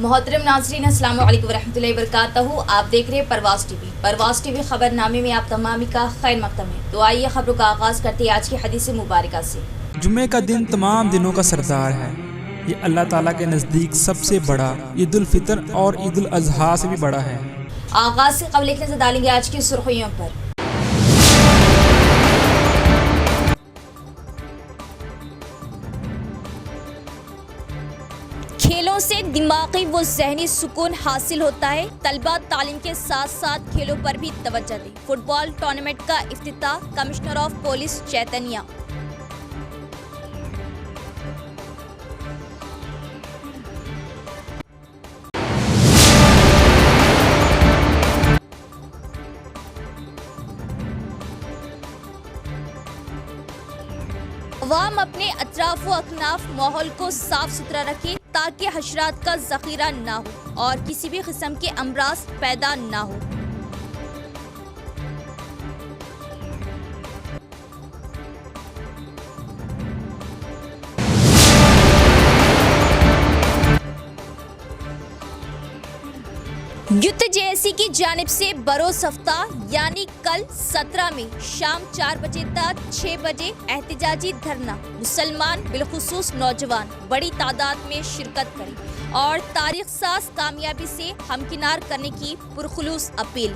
मोहतरम नाज़रीन अस्सलाम वालेकुम रहमतुल्लाहि वबरकातहू। आप देख रहे हैं परवाज़ टीवी खबरनामे में आप तमामी का खैर मकदम है। तो आइए खबरों का आगाज़ करते हैं आज की हदीस मुबारका से। जुम्मे का दिन तमाम दिनों का सरदार है। ये अल्लाह ताला के नज़दीक सबसे बड़ा ईद उल फितर और ईद उल अज़हा से भी बड़ा है। आगाज़ से कबल एक नज़र डालेंगे आज की सुर्खियों पर। खेलों से दिमागी व ज़हनी सुकून हासिल होता है। तलबा तालीम के साथ साथ खेलों पर भी तवज्जो दें। फुटबॉल टूर्नामेंट का इफ्तिताह कमिश्नर ऑफ पुलिस चैतन्या। अवाम अपने अतराफ व अकनाफ माहौल को साफ सुथरा रखें ताकि हशरात का ज़ख़ीरा ना हो और किसी भी किस्म के अमराज पैदा ना हो। युद्ध जेएसी की जानिब से बरोज़ हफ्ता यानी कल 17 में शाम 4 बजे तक 6 बजे एहतिजाजी धरना। मुसलमान बिलखुसूस नौजवान बड़ी तादाद में शिरकत करें और तारीख साज कामयाबी से हमकिनार करने की पुरखुलूस अपील।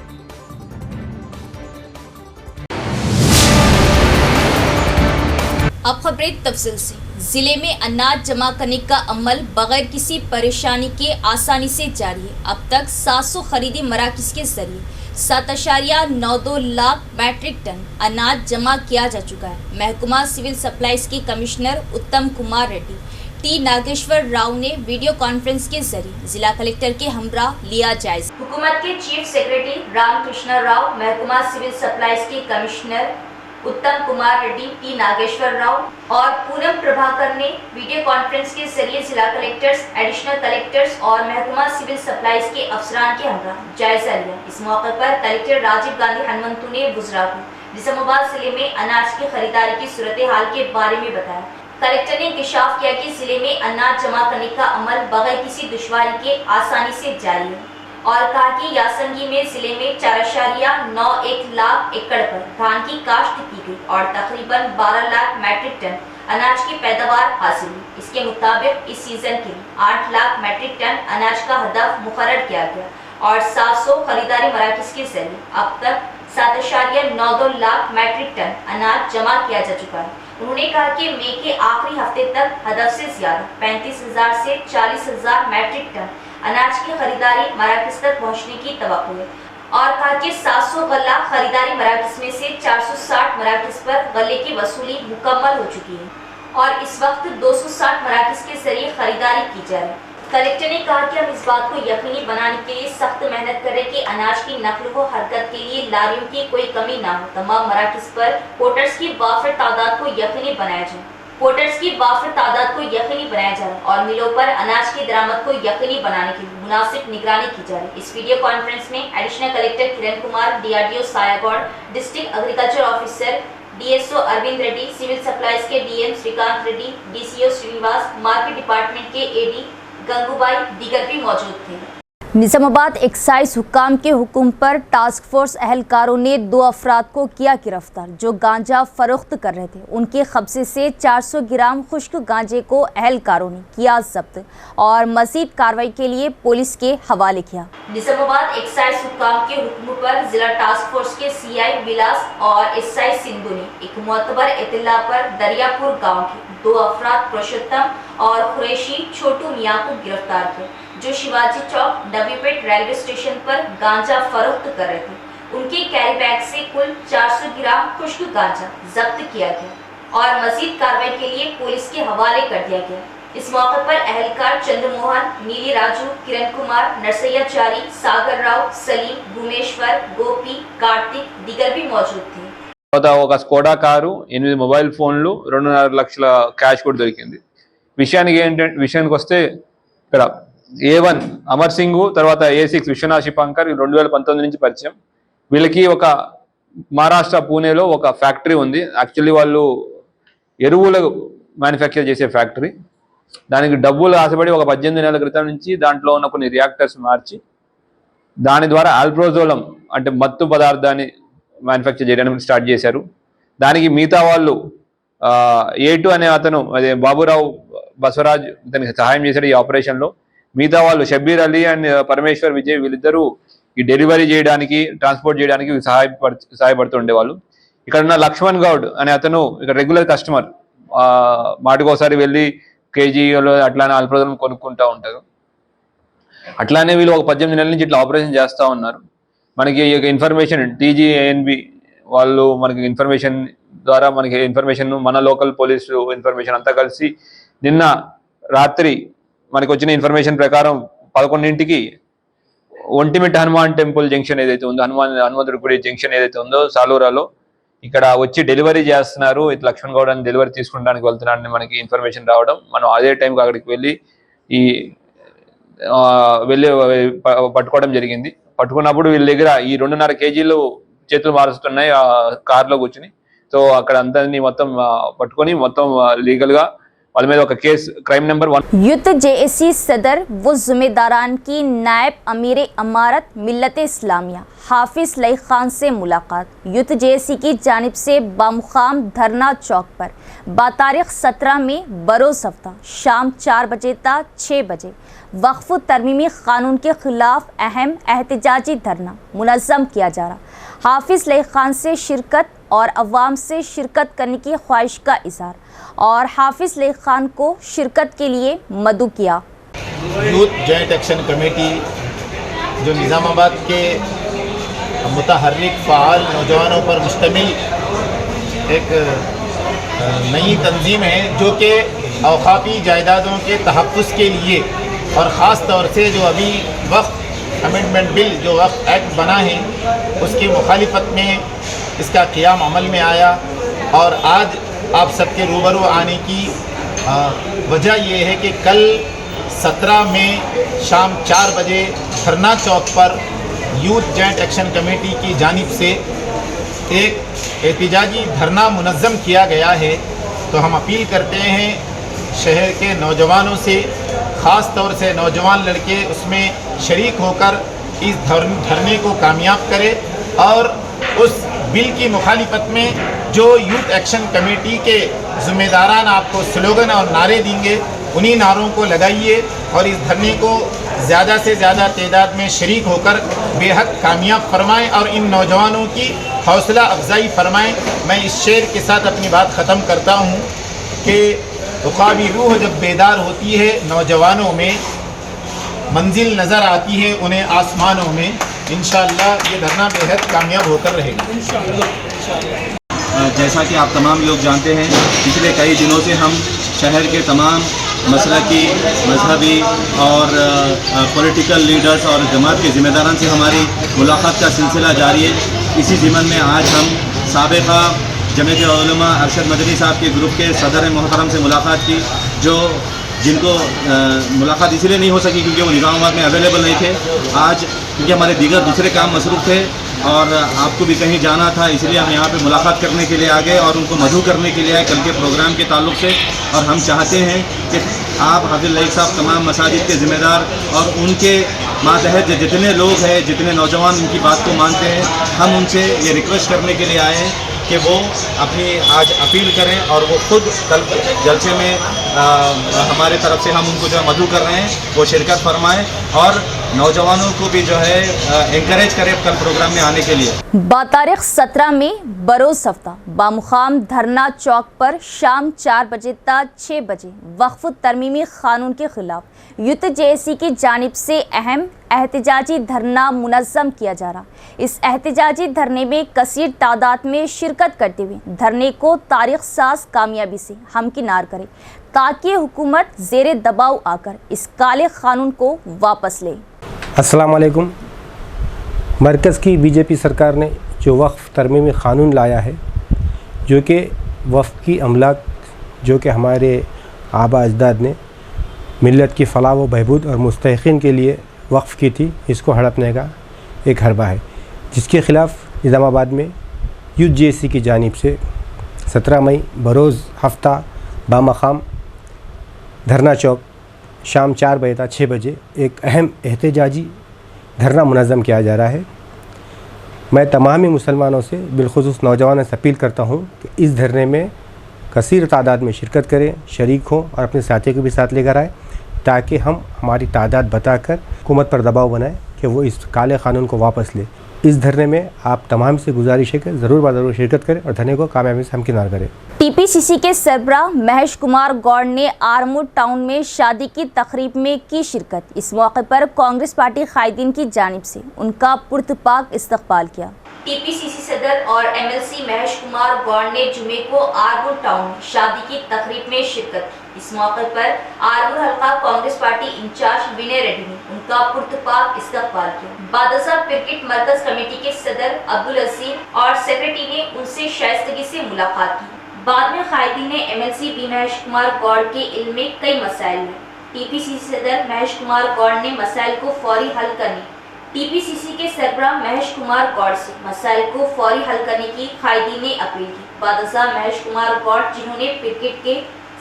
अब खबरें तफसील से। जिले में अनाज जमा करने का अमल बगैर किसी परेशानी के आसानी से जारी है। अब तक 700 खरीदी मराकज के जरिए 7.92 लाख मैट्रिक टन अनाज जमा किया जा चुका है। महकमा सिविल सप्लाईज के कमिश्नर उत्तम कुमार रेड्डी टी नागेश्वर राव ने वीडियो कॉन्फ्रेंस के जरिए जिला कलेक्टर के हमरा लिया जायजा। हुकूमत के चीफ सेक्रेटरी रामकृष्ण राव, महकमा सिविल सप्लाईज के कमिश्नर उत्तम कुमार रेड्डी टी नागेश्वर राव और पूनम प्रभाकर ने वीडियो कॉन्फ्रेंस के जरिए जिला कलेक्टर्स, एडिशनल कलेक्टर्स और महकमा सिविल सप्लाईज के अफसरान के हमरा जायजा लिया। इस मौके पर कलेक्टर राजीव गांधी हनुमंतु ने बुजुर्गों को निजामाबाद जिले में अनाज की खरीदारी की सूरत हाल के बारे में बताया। कलेक्टर ने इंकशाफ किया कि जिले में अनाज जमा करने का अमल बगैर किसी दुश्वारी के आसानी से जारी है और कहा कि यासंगी में जिले में 4.91 लाख एकड़ पर धान की काश्त की गई और तकरीबन 12 लाख मैट्रिक टन अनाज की पैदावार हासिल हुई। इसके मुताबिक इस सीजन के लिए 8 लाख मैट्रिक टन अनाज का हदफ मुकर्रर किया गया और 700 खरीदारी मराकज के जरिए अब तक 7.92 लाख मैट्रिक टन अनाज जमा किया जा चुका है। उन्होंने कहा कि मई के आखिरी हफ्ते तक हदफ से ज्यादा 35,000 से 40,000 मैट्रिक टन अनाज की खरीदारी मराकज तक पहुंचने की तवक्को है और कहा कि 700 गल्ला खरीदारी मराकज में से 460 मराकज पर गल्ले की वसूली मुकम्मल हो चुकी है और इस वक्त 260 मराकज के जरिए खरीदारी की जा रही है। कलेक्टर ने कहा कि हम इस बात को यकीनी बनाने के लिए सख्त मेहनत करें कि अनाज की नकल व हरकत के लिए लारियों की कोई कमी ना हो। तमाम मराकज पर पोर्टर्स की वाफिर तादाद को यकीनी बनाया जाए और मिलों पर अनाज की दरामद को यकीनी बनाने के लिए मुनासिब निगरानी की जा रही। इस वीडियो कॉन्फ्रेंस में additional collector Kiran Kumar, DRDO Sayagoud, district agriculture officer DSO Arvind Reddy, civil supplies के DM Srikanth Reddy, DCO Srinivas, market department के AD गंगूबाई दीगर भी मौजूद थे। निजामाबाद एक्साइज हुक्काम के हुक्म पर टास्क फोर्स अहलकारों ने 2 अफराद को किया गिरफ्तार जो गांजा फरोख्त कर रहे थे। उनके कब्जे से 400 ग्राम खुश्क गांजे को अहलकारों ने किया जब्त और मजीद कार्रवाई के लिए पुलिस के हवाले किया। निजामाबाद एक्साइज हुक्काम के हुक्म पर जिला टास्क फोर्स के CI विलास और SI सिंधु ने एक मुअतबर इत्तला पर दरियापुर गाँव के 2 अफराद पुरुषोत्तम और कुरैशी छोटू मियाँ को गिरफ्तार किया जो शिवाजी चौक डबीपेट रेलवे स्टेशन पर गांजा फरोख्त कर रहे थे। उनके कैरी बैग से कुल 400 ग्राम खुश्क गांजा जब्त किया गया और मजीद कार्रवाई के लिए पुलिस के हवाले कर दिया गया। इस मौके पर अहलकार चंद्रमोहन, नीली राजू, किरण कुमार, नरसैयाचारी, सागर राव, सलीम, भूमेश्वर, गोपी, कार्तिक दीगर भी मौजूद थे। ఒక స్కోడా కారు 8 మొబైల్ ఫోన్లు 2.5 లక్షల క్యాష్ కూడా దొరికింది. విషయానికి వస్తే ఇక్కడ A1 అమర్ సింగ్, తర్వాత A6 విశ్వనాథ్ శిపాంకర్ 2019 నుంచి పరిచయం. వీళ్ళకి ఒక మహారాష్ట్ర పూణేలో ఒక ఫ్యాక్టరీ ఉంది. యాక్చువల్లీ వాళ్ళు ఎరువులు మ్యానుఫ్యాక్చర్ చేసే ఫ్యాక్టరీ. దానికి డబ్బులు ఆశపడి ఒక 18 నెలల క్రితం నుంచి దాంట్లో ఉన్న కొన్ని రియాక్టర్స్ మార్చి దాని ద్వారా ఆల్ప్రోజోలం అంటే మత్తు పదార్థాన్ని మ్యానుఫ్యాక్చర్ చేయడానికి స్టార్ట్ చేశారు. దానికి మిగతా వాళ్ళు A2 అనే అతను అదే బాబురావు బసవరాజ్ ఇతనికి సహాయం చేశాడు ఈ ఆపరేషన్లో. మిగతా వాళ్ళు షబ్బీర్ అలీ అండ్ పరమేశ్వర్ విజయ్ వీళ్ళిద్దరూ ఈ డెలివరీ చేయడానికి ట్రాన్స్పోర్ట్ చేయడానికి సహాయపడుతూ ఉండేవాళ్ళు. ఇక్కడ ఉన్న లక్ష్మణ్ గౌడ్ అనే అతను ఇక్కడ రెగ్యులర్ కస్టమర్, మాటకోసారి వెళ్ళి కేజీలో అట్లానే ఆల్ప్రోజోలం కొనుక్కుంటూ ఉంటారు. అట్లానే వీళ్ళు ఒక 18 నెలల నుంచి ఇట్లా ఆపరేషన్ చేస్తూ ఉన్నారు. మనకి ఇన్ఫర్మేషన్ TGANB వాళ్ళు మనకి ఇన్ఫర్మేషన్ ద్వారా మనకి ఇన్ఫర్మేషన్ మన లోకల్ పోలీసు ఇన్ఫర్మేషన్ అంతా కలిసి నిన్న రాత్రి మనకి వచ్చిన ఇన్ఫర్మేషన్ ప్రకారం 11ంటికి ఒంటిమిట్ట హనుమాన్ టెంపుల్ జంక్షన్ ఏదైతే ఉందో హనుమంతుడి గుడి జంక్షన్ ఏదైతే ఉందో సాలూరాలో ఇక్కడ వచ్చి డెలివరీ చేస్తున్నారు. ఇట్లా లక్ష్మణ్ గౌడ్ అని డెలివరీ తీసుకుంటానికి వెళ్తున్నాడని మనకి ఇన్ఫర్మేషన్ రావడం, మనం అదే టైంకి అక్కడికి వెళ్ళి పట్టుకోవడం జరిగింది. పట్టుకున్నప్పుడు వీళ్ళ దగ్గర ఈ 2.5 కేజీలు చేతులు మారుస్తున్నాయి ఆ కార్లో కూర్చుని. సో అక్కడ అందరినీ మొత్తం పట్టుకొని మొత్తం లీగల్ గా వాళ్ళ మీద ఒక case crime number 1 youth JAC सदर व जिम्मेदारान की नायब अमीर अमारत मिल्लत इस्लामिया हाफिज लई खान से मुलाकात। यूथ JAC की जानिब से बामुकाम धरना चौक पर बातारीख 17 में बरोज़ हफ्ता शाम 4 बजे तक 6 बजे वक्फ तरमीमी क़ानून के ख़िलाफ़ अहम एहतजाजी धरना मुनज़्ज़म किया जा रहा। हाफिज लई खान से शिरकत और अवाम से शिरकत करने की ख्वाहिश का इज़हार और हाफिज लई खान को शिरकत के लिए मदऊ किया। यूथ जॉइंट एक्शन कमेटी जो निज़ामाबाद के मुतहर्रिक फ़ाल नौजवानों पर मुश्तमिल एक नई तंजीम है जो कि औक़ाफ़ी जायदादों के तहफ़्फ़ुज़ के लिए और ख़ास तौर से जो अभी वक्फ अमेंडमेंट बिल जो वक्फ एक्ट बना है उसकी मुखालिफत में इसका क़ियाम अमल में आया। और आज आप सबके रूबरू आने की वजह ये है कि कल 17 में शाम 4 बजे धरना चौक पर यूथ जॉइंट एक्शन कमेटी की जानिब से एक एहतिजाजी धरना मुनज़्ज़म किया गया है। तो हम अपील करते हैं शहर के नौजवानों से, ख़ास तौर से नौजवान लड़के उसमें शरीक होकर इस धरने को कामयाब करें और उस बिल की मुखालिफत में जो यूथ एक्शन कमेटी के ज़िम्मेदारान आपको स्लोगन और नारे देंगे उन्हीं नारों को लगाइए और इस धरने को ज़्यादा से ज़्यादा तादाद में शरीक होकर बेहद कामयाब फरमाएँ और इन नौजवानों की हौसला अफजाई फरमाएँ। मैं इस शेर के साथ अपनी बात ख़त्म करता हूँ कि उक़ावी रूह जब बेदार होती है नौजवानों में मंजिल नज़र आती है उन्हें आसमानों में। इंशाअल्लाह ये धरना बेहद कामयाब होकर रहेगा। जैसा कि आप तमाम लोग जानते हैं पिछले कई दिनों से हम शहर के तमाम मसलकी मजहबी और पॉलिटिकल लीडर्स और जमात के ज़िम्मेदारान से हमारी मुलाकात का सिलसिला जारी है। इसी ज़िम्मन में आज हम साबिक़ा जमीयत उलमा अरशद मदनी साहब के ग्रुप के सदर मोहतरम से मुलाकात की, जिनको मुलाकात इसलिए नहीं हो सकी क्योंकि वो निज़ामाबाद में अवेलेबल नहीं थे। आज क्योंकि हमारे दीगर दूसरे काम मसरूफ़ थे और आपको भी कहीं जाना था, इसलिए हम यहाँ पे मुलाकात करने के लिए आ गए और उनको मदऊ करने के लिए आए कल के प्रोग्राम के ताल्लुक़ से। और हम चाहते हैं कि आप हाफिज़ लईक साहब तमाम मसाजिद के ज़िम्मेदार और उनके मातहत जितने लोग हैं, जितने नौजवान उनकी बात को मानते हैं, हम उनसे ये रिक्वेस्ट करने के लिए आए हैं कि वो अपनी आज अपील करें और वो खुद कल जलसे में हमारे तरफ से हम उनको जो है मदऊ कर रहे हैं वो शिरकत फरमाएं और नौजवानों को भी जो है इंकरेज करें कल प्रोग्राम में आने के लिए। बातारीख 17 में बरोज़ हफ्ता बामुकाम धरना चौक पर शाम 4 बजे तक 6 बजे वक्फ तरमीमी क़ानून के ख़िलाफ़ यूथ JAC की जानिब से अहम एहतजाजी धरना मुनज़्ज़म किया जा रहा। इस एहतजाजी धरने में कसीर तादाद में शिरकत करते हुए धरने को तारीख़ साज कामयाबी से हमकिनार करे ताकि हुकूमत ज़ेर दबाव आकर इस काले क़ानून को वापस ले। अस्सलाम वालेकुम। मरकज़ की BJP सरकार ने जो वक्फ तरमीमी क़ानून लाया है, जो कि वक्फ की अमलाक जो कि हमारे आबा अजदाद ने मिल्लत की फ़लाह व बहबूद और मुस्तहिक़ीन के लिए वक्फ़ की थी, इसको हड़पने का एक हरबा है, जिसके ख़िलाफ़ निज़ामाबाद में यूथ JAC की जानिब से 17 मई बरोज़ हफ्ता बामकाम धरना चौक शाम 4 बजे तक 6 बजे एक अहम एहतजाजी धरना मुनज़्ज़म किया जा रहा है। मैं तमाम ही मुसलमानों से बिलखुसूस नौजवानों से अपील करता हूँ कि इस धरने में कसीर तादाद में शिरकत करें, शरीक हों और अपने साथियों को भी साथ लेकर आए, ताकि हम हमारी तादाद बताकर हुकूमत पर दबाव बनाएं कि वो इस काले क़ानून को वापस ले। इस धरने में आप तमाम से गुजारिश है कि ज़रूर शिरकत करें और धरने को कामयाबी से हमकिनार करें। टीपीसीसी के सरबराह महेश कुमार गौड़ ने आरमूर टाउन में शादी की तकरीब में की शिरकत। इस मौके पर कांग्रेस पार्टी कायदीन की जानिब से उनका पुरतपाक इस्तकबाल किया। टीपीसीसी सदर और एमएलसी महेश कुमार गौड़ ने जुमे को आरमूर टाउन में शादी की तकरीब में शिरकत की। इस मौके पर आरमूर हल्का कांग्रेस पार्टी इंचार्ज विनय रेड्डी ने उनका पुरतपाक इस्तकबाल किया। बादशाह क्रिकेट मरकज कमेटी के सदर अब्दुल अजीम और सेक्रेटरी ने उनसे शाइस्तगी से मुलाकात की। बाद में कायदीन ने एमएलसी बी महेश कुमार गौड़ के इल्म में कई मसाइल में टीपीसीसी सदर महेश कुमार गौड़ ने मसाइल को फौरी हल करने, टीपीसीसी के सरबराह महेश कुमार गौड़ से मसाइल को फौरी हल करने की कायदीन ने अपील की। बादशाह महेश कुमार गौड़, जिन्होंने क्रिकेट के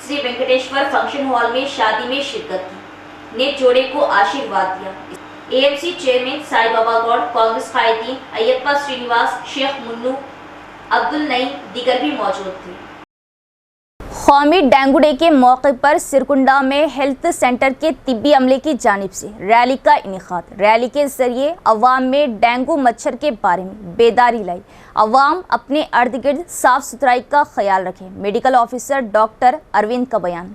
श्री वेंकटेश्वर फंक्शन हॉल में शादी में शिरकत की, ने जोड़े को आशीर्वाद दिया। एएमसी चेयरमैन साई बाबा गौड़, कांग्रेस कायदीन अयप्पा श्रीनिवास, शेख मुन्नू, अब्दुल नईम दीगर भी मौजूद थे। कौमी डेंगू डे के मौके पर सिरकुंडा में हेल्थ सेंटर के तिब्बी अमले की जानिब से रैली का इनेकाद। रैली के जरिए अवाम में डेंगू मच्छर के बारे में बेदारी लाई। अवाम अपने अर्द गिर्द साफ सुथराई का ख्याल रखें। मेडिकल ऑफिसर डॉक्टर अरविंद का बयान।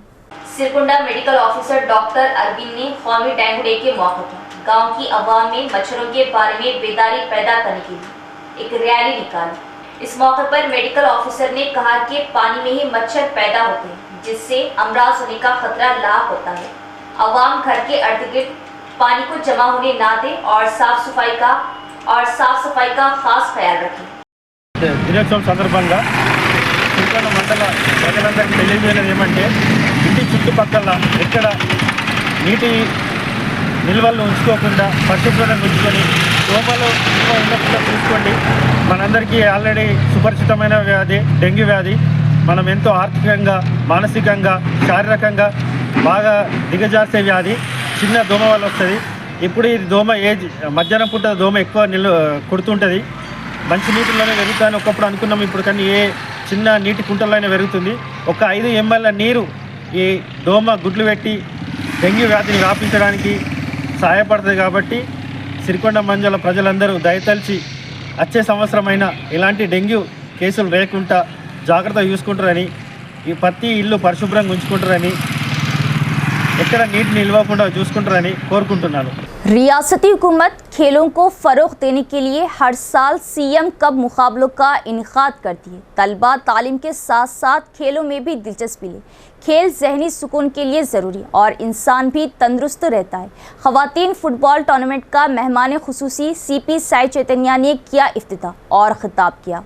सिरकुंडा मेडिकल ऑफिसर डॉक्टर अरविंद ने कौमी डेंगू डे के मौके पर गाँव की अवाम में मच्छरों के बारे में बेदारी पैदा करने के लिए एक रैली निकाली। इस मौके पर मेडिकल ऑफिसर ने कहा कि पानी में ही मच्छर पैदा होते हैं, जिससे अमराज होने का खतरा लाख होता है। अवाम घर के इर्द गिर्द पानी को जमा होने ना दें और साफ सफाई का खास ख्याल रखें। దినోత్సవం సందర్భంగా సిరికొండ మండల ప్రజలందరికీ తెలియజేయడం ఏమంటే ఇంటి చుట్టుపక్కల ఎక్కడ నీటి నిల్వలు ఉంచుకోకుండా పరిశుభ్రంగా ఉంచుకొని దోమలు ఉన్నప్పుడు చూసుకోండి. మనందరికీ ఆల్రెడీ సుపరిచితమైన వ్యాధి డెంగ్యూ వ్యాధి. మనం ఎంతో ఆర్థికంగా, మానసికంగా, శారీరకంగా బాగా దిగజార్చే వ్యాధి చిన్న దోమ వల్ల వస్తుంది. ఇప్పుడు ఈ దోమ మధ్యాహ్నం పూట దోమ ఎక్కువ కుడుతుంటుంది. మంచి నీటిలోనే పెరుగుతాను ఒకప్పుడు అనుకున్నాం, ఇప్పుడు కానీ ఏ చిన్న నీటి కుంటలోనే పెరుగుతుంది. ఒక 5 ml నీరు ఈ దోమ గుడ్లు పెట్టి డెంగ్యూ వ్యాధిని వ్యాపించడానికి సహాయపడుతుంది. కాబట్టి సిరికొండ మండల ప్రజలందరూ దయతలిచి వచ్చే సంవత్సరమైన ఇలాంటి డెంగ్యూ కేసులు లేకుండా జాగ్రత్త చూసుకుంటారని, ఈ ప్రతి ఇల్లు పరిశుభ్రంగా ఉంచుకుంటారని, ఎక్కడ నీటి నిల్వకుండా చూసుకుంటారని కోరుకుంటున్నాను. रियासती हुकूमत खेलों को फ़रोग़ देने के लिए हर साल सीएम कप मुकाबलों का इनेकाद करती है। तलबा तालीम के साथ साथ खेलों में भी दिलचस्पी ले। खेल जहनी सुकून के लिए ज़रूरी और इंसान भी तंदुरुस्त रहता है। ख़वातीन फ़ुटबॉल टूर्नामेंट का मेहमान खुसूसी सीपी साई चैतन्या ने किया इफ्तिताह और ख़िताब किया।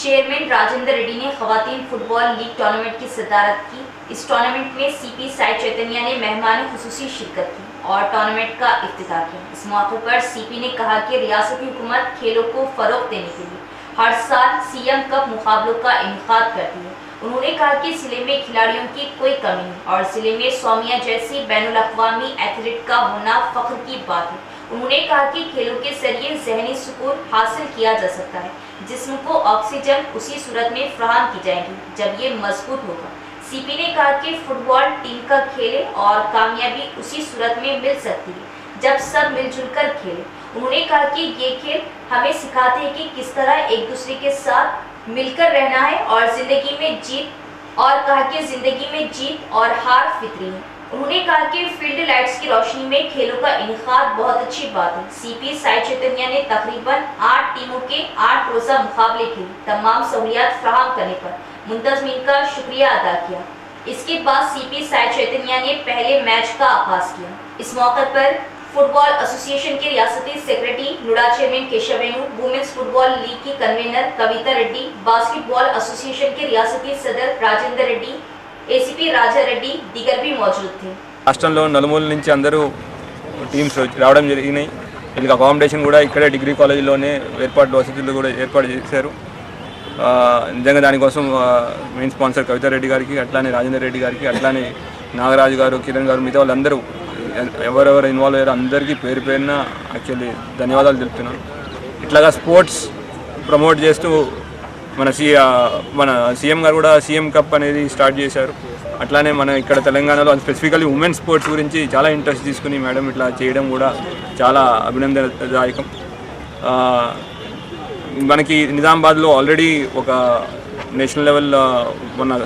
चेयरमैन राजेंद्र रेड्डी ने ख़वातीन फ़ुटबॉल लीग टूर्नामेंट की सदारत की। इस टूर्नामेंट में सीपी साई चैतन्या ने मेहमान खुसूसी शिरकत की और टूर्नामेंट का इफ्तिताह किया। इस मौके पर सीपी ने कहा कि रियासती हुकूमत खेलों को फ़रोग़ देने के लिए हर साल सीएम कप मुकाबलों का इनेकाद करती है। उन्होंने कहा कि ज़िले में खिलाड़ियों की कोई कमी नहीं और ज़िले में सौमिया जैसी बैनुल-अक़वामी एथलीट का होना फ़ख्र की बात है। उन्होंने कहा कि खेलों के जरिए जहनी सुकून हासिल किया जा सकता है। जिस्म को ऑक्सीजन उसी सूरत में फराहम की जाएगी जब ये मजबूत होगा। सीपी ने कहा कि फुटबॉल टीम का खेल है और कामयाबी उसी सूरत में मिल सकती है जब सब मिलजुल कर खेले। उन्होंने कहा कि ये खेल हमें सिखाते हैं कि किस तरह एक दूसरे के साथ मिलकर रहना है और ज़िंदगी में जीत और हार फितरी है। उन्होंने कहा कि फील्ड लाइट्स की रोशनी में खेलों का इनेकाद बहुत अच्छी बात है। सीपी साई चैतन्या ने तकरीबन 8 टीमों के 8 रोज़ा मुकाबले खेले। तमाम सहूलियात फराहम करने पर मुंतज़मीन का शुक्रिया अदा किया। इसके बाद सीपी साई चैतन्या ने पहले मैच का आगाज़ किया। इस मौके पर फुटबॉल एसोसिएशन के रियासती सेक्रेटरी नुडा चेयरमैन केशव वेणु, वुमेन्स फुटबॉल लीग की कन्वीनर कविता रेड्डी, बास्केटबॉल एसोसिएशन के रियासती सदर राजेंद्र रेड्डी, एसीपी राजा रेड्डी दीगर भी मौजूद थे। రాష్ట్రంలో నలుమూల నుంచి అందరూ టీమ్స్ రావడం జరిగినాయి. వీళ్ళకి అకామిడేషన్ కూడా ఇక్కడే డిగ్రీ కాలేజీలోనే వసతులు కూడా ఏర్పాటు చేశారు. నిజంగా దానికోసం మెయిన్ స్పాన్సర్ కవితా రెడ్డి గారికి, అట్లానే రాజేందర్ రెడ్డి గారికి, అట్లానే నాగరాజు గారు, కిరణ్ గారు, మిగతా వాళ్ళందరూ ఎవరెవరు ఇన్వాల్వ్ అయ్యారో అందరికీ పేరు పేరున యాక్చువల్లీ ధన్యవాదాలు తెలుపుతున్నాను. ఇట్లాగా స్పోర్ట్స్ ప్రమోట్ చేస్తూ మన సీఎం గారు కూడా సీఎం కప్ అనేది స్టార్ట్ చేశారు. అట్లానే మన ఇక్కడ తెలంగాణలో స్పెసిఫికల్లీ ఉమెన్ స్పోర్ట్స్ గురించి చాలా ఇంట్రెస్ట్ తీసుకుని మేడం ఇట్లా చేయడం కూడా చాలా అభినందనదాయకం. మనకి నిజామాబాద్లో ఆల్రెడీ ఒక నేషనల్ లెవెల్ మన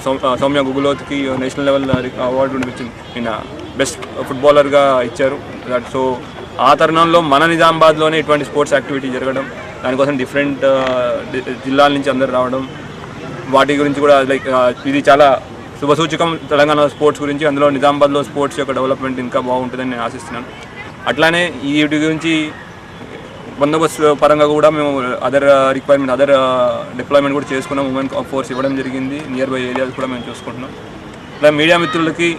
సౌమ్య గుగులోత్కి నేషనల్ లెవెల్ అవార్డు వచ్చింది, ఈయన బెస్ట్ ఫుట్బాలర్గా ఇచ్చారు. సో ఆ తరుణంలో మన నిజామాబాద్లోనే ఇటువంటి స్పోర్ట్స్ యాక్టివిటీ జరగడం, దానికోసం డిఫరెంట్ జిల్లాల నుంచి అందరు రావడం, వాటి గురించి కూడా లైక్ ఇది చాలా శుభసూచకం తెలంగాణ స్పోర్ట్స్ గురించి. అందులో నిజామాబాద్లో స్పోర్ట్స్ యొక్క డెవలప్మెంట్ ఇంకా బాగుంటుందని నేను ఆశిస్తున్నాను. అట్లానే వీటి గురించి బందోబస్తు పరంగా కూడా మేము అదర్ డిప్లాయ్మెంట్ కూడా చేసుకున్నాం. ఉమెన్ ఫోర్స్ ఇవ్వడం జరిగింది. నియర్ బై ఏరియాస్ కూడా మేము చూసుకుంటున్నాం. ఇలా మీడియా మిత్రులకి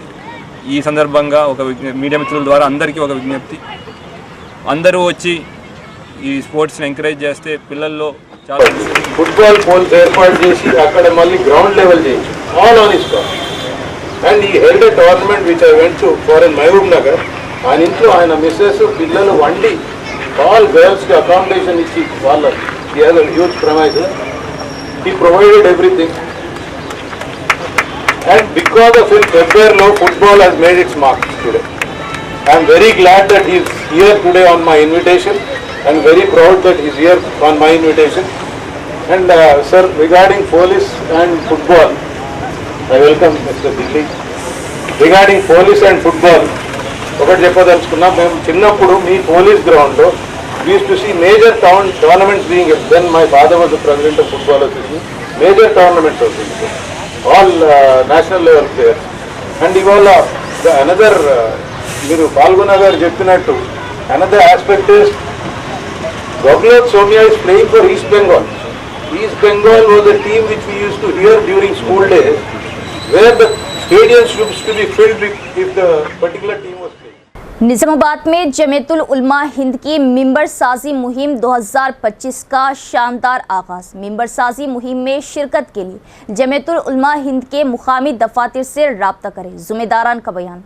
ఈ సందర్భంగా మీడియా మిత్రుల ద్వారా అందరికీ ఒక విజ్ఞప్తి, అందరూ వచ్చి ఈ స్పోర్ట్స్ని ఎంకరేజ్ చేస్తే పిల్లల్లో చాలా ఫుట్బాల్ పోల్స్ ఏర్పాటు చేసి అక్కడ మళ్ళీ గ్రౌండ్ లెవెల్ చేయించు all on his cost. And he held a tournament which I went to foreign Mahabubnagar. ఆయన ఇంట్లో ఆయన మిస్సెస్ పిల్లలు వండి ఆల్ గర్ల్స్కి అకామిడేషన్ ఇచ్చి వాళ్ళ huge premises he provided everything. And because of in ఫెబ్రవరిలో football has made its marks today. I'm very glad that he's here today on my invitation and very proud that he is here on my invitation. And sir, regarding police and football, I welcome Mr. Dilli. Regarding police and football, ఒకటి చెప్పదలుచుకున్నా, మేము చిన్నప్పుడు మీ police గ్రౌండ్లో we used to see major tournaments being held. Then my father was the president of football association. Major tournaments also, all national level players. And ఇవాళ another మీరు పాల్గొన గారు చెప్పినట్టు another aspect is Gogolot Soumya is playing for East Bengal. East Bengal was a team which we used to hear during school days, where the stadiums used to be filled if the particular team was playing. Nizamabad में जमीयतुल उलमा हिंद की मिंबर साजी मुहिम 2025 का शानदार आगाज। मिंबर साजी मुहिम में शिरकत के लिए जमीयतुल उलमा हिंद के मुकामी दफातर से राब्ता करें, ज़िम्मेदारान का बयान।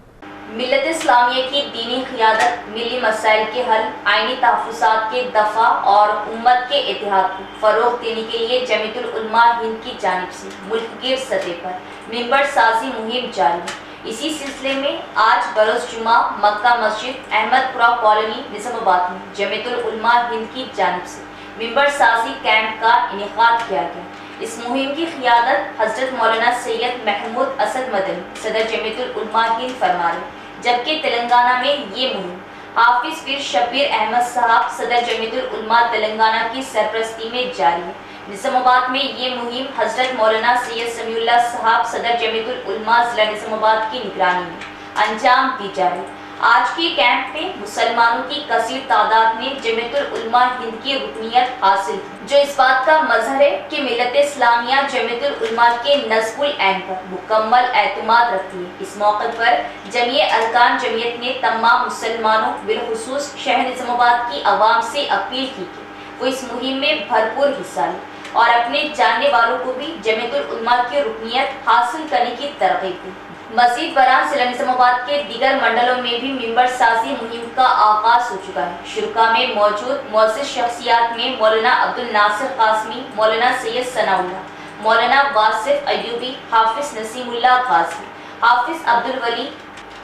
मिल्लत इस्लामिया की दीनी क़ियादत, मिली मसाइल के हल, आइनी तहफ़्फ़ुज़ात के दफ़ा और उम्मत के इत्तेहाद को फ़रोग़ देने के लिए जमीयतुल उलमा हिंद की जानिब से मुल्क गिर सतह पर मिंबर साजी मुहिम जारी है। इसी सिलसिले में आज बरोज़ जुमा मक्का मस्जिद अहमदपुरा कॉलोनी निज़ामाबाद में जमीयतुल उलमा हिंद की जानिब से मिंबर साजी कैंप का इनेकाद किया गया। इस मुहिम की क़ियादत हज़रत मौलाना सैयद महमूद असद मदनी सदर जमीयतुल उलमा हिंद फरमा रहे, जबकि तेलंगाना में ये मुहिम हाफिज पीर शब्बीर अहमद साहब सदर जमीयतुल उलमा तेलंगाना की सरपरस्ती में जारी है। निज़ामाबाद में ये मुहिम हज़रत मौलाना सैयद समीउल्लाह साहब सदर जमीयतुल उलमा ज़िला निज़ामाबाद की निगरानी में अंजाम दी जा रही। आज के कैंप में मुसलमानों की कसीर तादाद ने जमीयतुल उलमा हिंद की रुकनियत हासिल की, जो इस बात का मजहर है कि मिल्लत इस्लामिया जमीयतुल उलमा के नज़्मुल ऐन पर मुकम्मल एतमाद रखती है। इस मौके पर जमीए अरकान जमीयत ने तमाम मुसलमानों बिलखुसूस शहर निज़ामाबाद की आवाम से अपील की कि वो इस मुहिम में भरपूर हिस्सा लें और अपने जानने वालों को भी जमीयतुल उलमा की रुकनियत हासिल करने की तरगीब दी। मज़ीद बरान ज़िला निज़ामाबाद के दीगर मंडलों में भी मिंबर साजी मुहिम का आगाज़ हो चुका है। शुरा में मौजूद मुअज़्ज़िज़ शख्सियात में मौलाना अब्दुल नासिर कासमी, मौलाना सैयद सनाउल्लाह, मौलाना वासिफ अयूबी, हाफिज़ नसीमुल्लाह गाज़ी, हाफिज़ अब्दुल वली,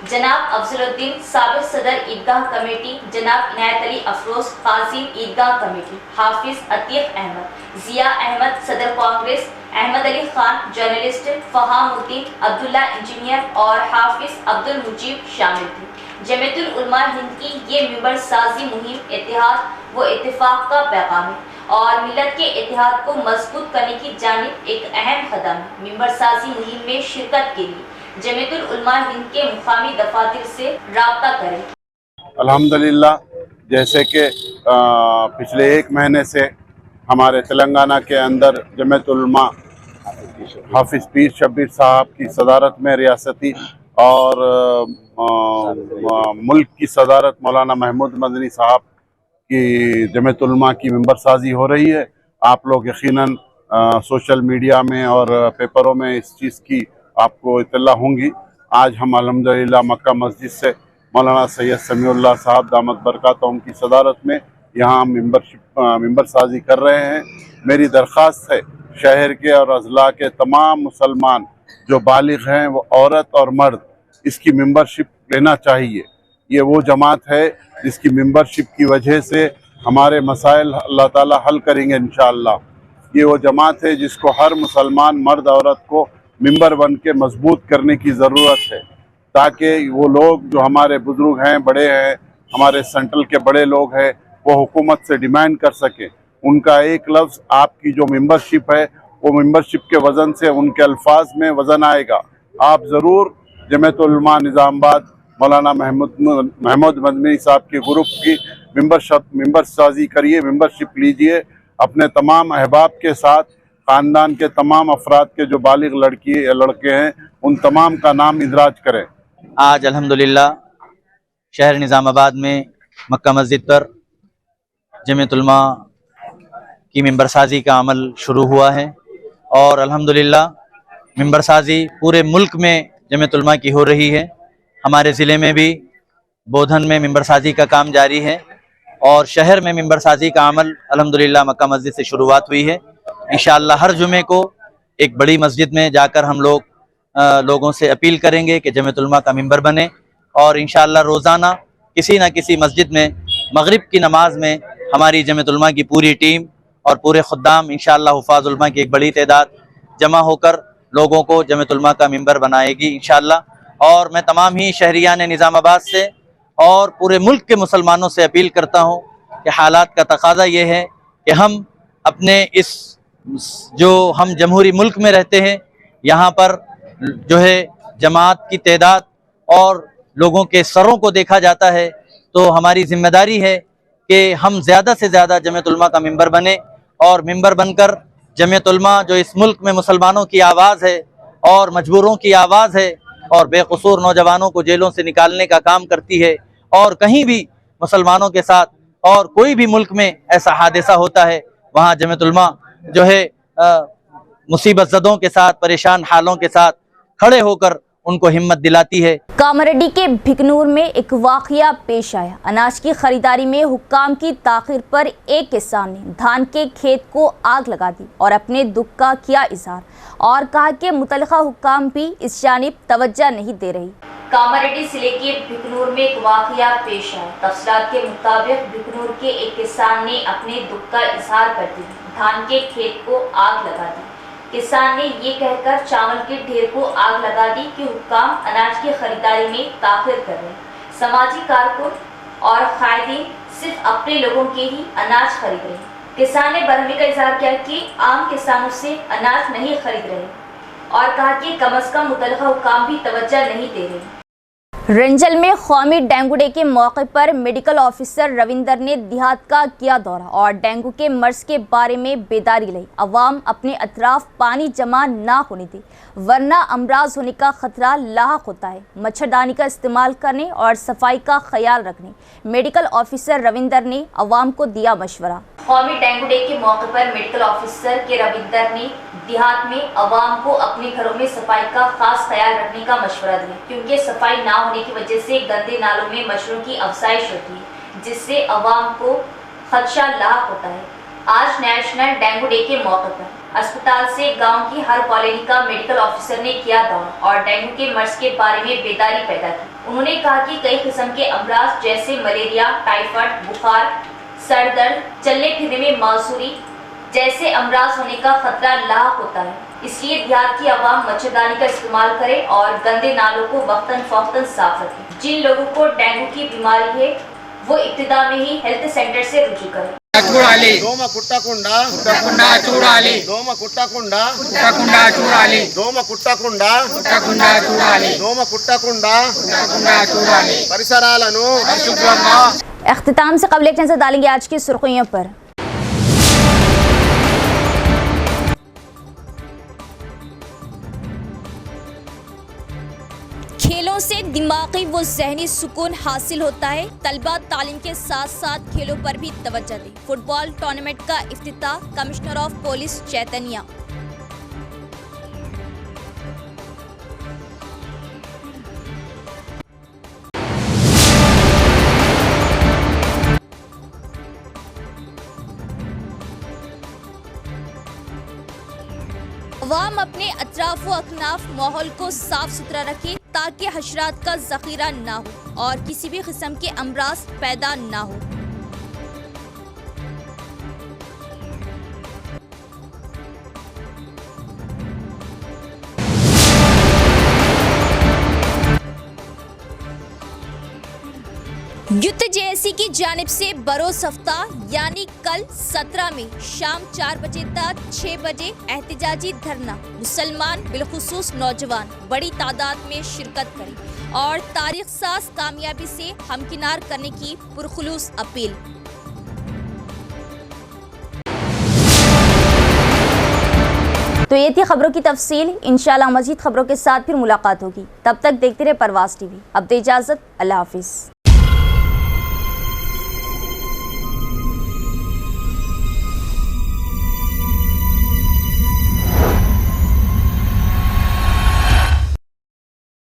जनाब अफजलुद्दीन साबिक़ सदर ईदगाह कमेटी, जनाब इनायत अली अफरोज़ काज़ी ईदगाह कमेटी, हाफिज़ अतीक़ अहमद, ज़िया अहमद सदर कांग्रेस, अहमद अली खान जर्नलिस्ट, फ़हामुद्दीन अब्दुल्ला इंजीनियर और हाफिज़ अब्दुल मुजीब शामिल थे। जमीयतुल उलमा हिंद की ये मिंबर साजी मुहिम इत्तेहाद व इत्तेफाक का पैगाम है और मिलत के इत्तेहाद को मजबूत करने की जानिब एक अहम कदम है। मिंबर साजी मुहिम में शिरकत के लिए जमीयतुल उलमा हिंद के मुकामी दफातर से राब्ता करें। अल्हम्दुलिल्लाह, जैसे कि पिछले एक महीने से हमारे तेलंगाना के अंदर जमीयतुल उलमा हाफिज़ पीर शब्बीर साहब की सदारत में रियासती और मुल्क की सदारत मौलाना महमूद मदनी साहब की जमीयतुल उलमा की मिंबर साजी हो रही है। आप लोग यकीनन सोशल मीडिया में और पेपरों में इस चीज़ की आपको इत्तला होंगी। आज हम अल्हम्दुलिल्लाह मक्का मस्जिद से मौलाना सैयद समीउल्लाह साहब दामत बरकातहुम की सदारत में यहाँ मिंबर साजी कर रहे हैं। मेरी दरख्वास्त है शहर के और अजला के तमाम मुसलमान जो बालिग हैं, वो औरत और मर्द, इसकी मेंबरशिप लेना चाहिए। ये वो जमात है जिसकी मेंबरशिप की वजह से हमारे मसाइल अल्लाह ताला हल करेंगे इंशाअल्लाह। ये वो जमात है जिसको हर मुसलमान मर्द औरत को मेंबर बन के मजबूत करने की ज़रूरत है, ताकि वो लोग जो हमारे बुज़ुर्ग हैं, बड़े हैं, हमारे सेंट्रल के बड़े लोग हैं, वो हुकूमत से डिमांड कर सकें। उनका एक लफ्ज़ आपकी जो मेंबरशिप है, वो मेंबरशिप के वज़न से उनके अल्फाज में वज़न आएगा। आप ज़रूर जमीयतुल उलमा निज़ामाबाद मौलाना महमूद मदनी साहब के ग्रुप की मेंबर साजी करिए, मेंबरशिप लीजिए। अपने तमाम अहबाब के साथ ख़ानदान के तमाम अफराद के जो बालिग लड़की या लड़के हैं, उन तमाम का नाम इदराज करें। आज अल्हम्दुलिल्लाह शहर निज़ामाबाद में मक्का मस्जिद पर जमीयतुल उलमा की मेंबर साजी का अमल शुरू हुआ है और अल्हम्दुलिल्लाह मेंबर साजी पूरे मुल्क में जमीयतुल उलमा की हो रही है। हमारे ज़िले में भी बोधन में मेंबर साजी का काम जारी है और शहर में मेंबर साजी का अमल अल्हम्दुलिल्लाह मक्का मस्जिद से शुरुआत हुई है। इंशाअल्लाह हर जुमे को एक बड़ी मस्जिद में जाकर हम लोगों से अपील करेंगे कि जमीयतुल उलमा का मेंबर बने और इंशाअल्लाह रोज़ाना किसी न किसी मस्जिद में मगरिब की नमाज में हमारी जमीयतुल उलमा की पूरी टीम और पूरे खुद्दाम इंशाअल्लाह हुफ़ाज़ुल उलमा की एक बड़ी तादाद जमा होकर लोगों को जमीयतुल उलमा का मेंबर बनाएगी इंशाअल्लाह। और मैं तमाम ही शहरियान निज़ामाबाद से और पूरे मुल्क के मुसलमानों से अपील करता हूँ कि हालात का तकाज़ा ये है कि हम अपने इस जो हम जमहूरी मुल्क में रहते हैं, यहाँ पर जो है जमात की तादाद और लोगों के सरों को देखा जाता है, तो हमारी ज़िम्मेदारी है कि हम ज़्यादा से ज़्यादा जमीयतुल उलमा का मेंबर बने और मेंबर बनकर जमीयतुल उलमा जो इस मुल्क में मुसलमानों की आवाज़ है और मजबूरों की आवाज़ है और बेकसूर नौजवानों को जेलों से निकालने का काम करती है, और कहीं भी मुसलमानों के साथ और कोई भी मुल्क में ऐसा हादसा होता है, वहाँ जमीयतुल उलमा जो है मुसीबत ज़दों के साथ, परेशान हालों के साथ खड़े होकर उनको हिम्मत दिलाती है। कामारेड्डी के भिकनूर में एक वाक़या पेश आया। अनाज की खरीदारी में हुक्काम की ताख़ीर पर एक किसान ने धान के खेत को आग लगा दी और अपने दुख का किया इजहार और कहा कि मुतल्लिक़ा हुक्काम भी इस जानिब तवज्जो नहीं दे रही। कामारेड्डी जिले के भिकनूर में एक वाक़या पेश आया। तफसीलात के मुताबिक भिकनूर के एक किसान ने अपने दुख का इजहार करते हुए धान के खेत को आग लगा दी। किसान ने ये कहकर चावल के ढेर को आग लगा दी कि हुक्काम अनाज की खरीदारी में ताख़ीर कर रहे हैं। समाजी कारकुन और कायदीन सिर्फ अपने लोगों के ही अनाज खरीद रहे हैं। किसान ने बरहमी का इजहार किया कि आम किसानों से अनाज नहीं खरीद रहे और कहा कि कम अज़ कम मुतल्लिक़ा हुक्काम भी तवज्जो नहीं दे रहे। रंजल में कौमी डेंगू डे के मौके पर मेडिकल ऑफिसर रविंदर ने देहात का किया दौरा और डेंगू के मर्ज के बारे में बेदारी लाई। अवाम अपने अतराफ पानी जमा ना होने दी, वरना अमराज होने का खतरा लाहक होता है। मच्छरदानी का इस्तेमाल करने और सफाई का ख्याल रखने मेडिकल ऑफिसर रविंदर ने अवाम को दिया मशवरा। कौमी डेंगू डे के मौके पर मेडिकल ऑफिसर के रविंदर ने देहात में अवाम को अपने घरों में सफाई का खास ख्याल रखने का मशवरा दिया, क्योंकि सफाई ना होने की वजह से गंदे नालों में मच्छरों की अफजाइश होती है, जिससे अवाम को खदशा लाक होता है। आज नेशनल डेंगू डे के मौके पर अस्पताल से गांव की हर कॉलोनी का मेडिकल ऑफिसर ने किया दौरा और डेंगू के मर्ज के बारे में बेदारी पैदा की। उन्होंने कहा कि कई किस्म के अमराज जैसे मलेरिया, टाइफाइड, बुखार, सर दर्द, चलने फिरने में मासूरी जैसे अमराज होने का खतरा लाक होता है। इसलिए देहात की आवाम मच्छरदानी का इस्तेमाल करे और गंदे नालों को वक्तन फौक्तन साफ रखें। जिन लोगों को डेंगू की बीमारी है वो इब्तिदा में ही हेल्थ सेंटर से रुजू करें। చూడాలి దోమ కుట్టకుండా చూడాలి దోమ కుట్టకుండా చూడాలి దోమ కుట్టకుండా చూడాలి దోమ కుట్టకుండా చూడాలి పరిసరాలను పరిశుభ్రంగా। इख्तिताम से क़ब्ल एक नज़र डालेंगे आज की सुर्खियों पर। खेलों से दिमागी व ज़हनी सुकून हासिल होता है। तलबा तालीम के साथ साथ खेलों पर भी तवज्जो दें। फुटबॉल टूर्नामेंट का इफ्तिताह कमिश्नर ऑफ पुलिस चैतन्या। عوام اپنے اطراف و اکناف ماحول کو صاف ستھرا رکھے تاکہ حشرات کا ذخیرہ نہ ہو اور کسی بھی قسم کے امراض پیدا نہ ہو۔ یوتھ جے کی جانب سے بروز ہفتہ یعنی کل 17 میں شام 4 بجے تک 6 بجے احتجاجی دھرنا، مسلمان بالخصوص نوجوان بڑی تعداد میں شرکت کریں اور تاریخ ساز کامیابی سے ہمکنار کرنے کی پرخلوص اپیل۔ تو یہ تھی خبروں کی تفصیل، انشاءاللہ مزید خبروں کے ساتھ پھر ملاقات ہوگی، تب تک دیکھتے رہے پرواز ٹی وی۔ اب دے اجازت، اللہ حافظ۔